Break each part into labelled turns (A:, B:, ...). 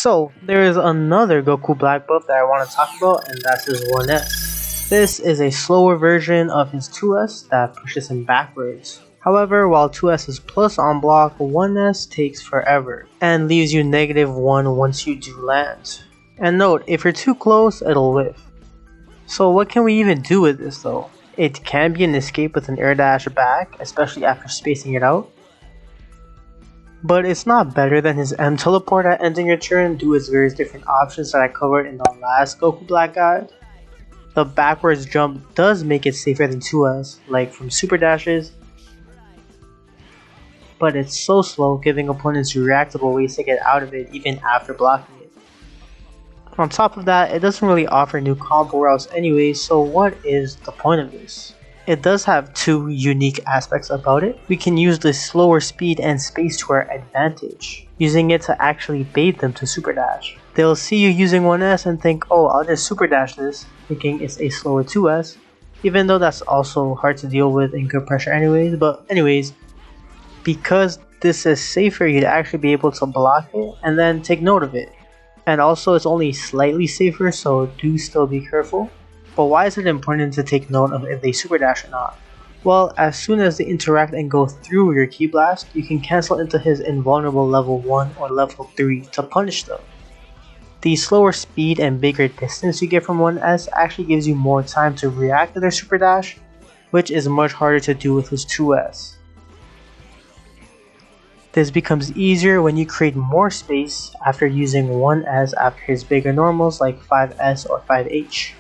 A: So, there is another Goku Black buff that I want to talk about, and that's his 1S. This is a slower version of his 2S that pushes him backwards. However, while 2S is plus on block, 1S takes forever, and leaves you -1 once you do land. And note, if you're too close, it'll whiff. So what can we even do with this though? It can be an escape with an air dash back, especially after spacing it out. But it's not better than his M teleport at ending your turn due to its various different options that I covered in the last Goku Black guide. The backwards jump does make it safer than 2S, like from super dashes, but it's so slow, giving opponents reactable ways to get out of it even after blocking it. On top of that, it doesn't really offer new combo routes anyway, so what is the point of this? It does have two unique aspects about it. We can use the slower speed and space to our advantage, using it to actually bait them to super dash. They'll see you using 1S and think, oh, I'll just super dash this, thinking it's a slower 2S, even though that's also hard to deal with in good pressure anyways. But anyways, because this is safer, you'd actually be able to block it and then take note of it. And also it's only slightly safer, so do still be careful. But why is it important to take note of if they super dash or not? Well, as soon as they interact and go through your Ki Blast, you can cancel into his invulnerable level 1 or level 3 to punish them. The slower speed and bigger distance you get from 1S actually gives you more time to react to their super dash, which is much harder to do with his 2S. This becomes easier when you create more space after using 1S after his bigger normals like 5S or 5H.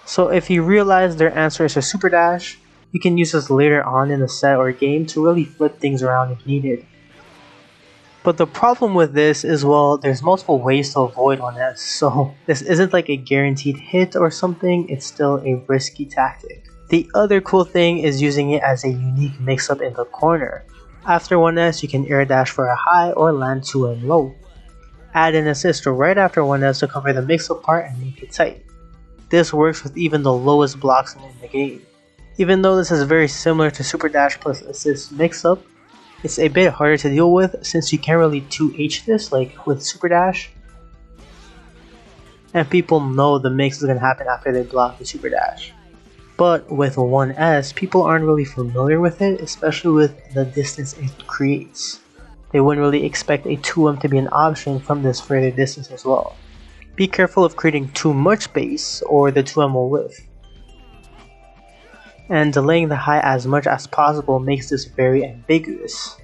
A: So if you realize their answer is a super dash, you can use this later on in the set or game to really flip things around if needed. But the problem with this is, well, there's multiple ways to avoid 1S, so this isn't like a guaranteed hit or something, it's still a risky tactic. The other cool thing is using it as a unique mix-up in the corner. After 1S, you can air dash for a high or land 2M low. Add an assist right after 1S to cover the mix-up part and make it tight. This works with even the lowest blocks in the game. Even though this is very similar to super dash plus assist mix-up, it's a bit harder to deal with since you can't really 2H this like with super dash. And people know the mix is going to happen after they block the super dash. But with 1S, people aren't really familiar with it, especially with the distance it creates. They wouldn't really expect a 2M to be an option from this further distance as well. Be careful of creating too much space or the 2M will whiff. And delaying the high as much as possible makes this very ambiguous.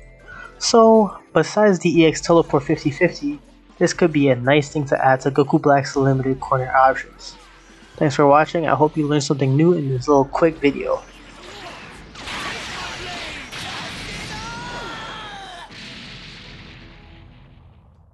A: So, besides the EX Teleport 50/50, this could be a nice thing to add to Goku Black's limited corner options. Thanks for watching, I hope you learned something new in this little quick video.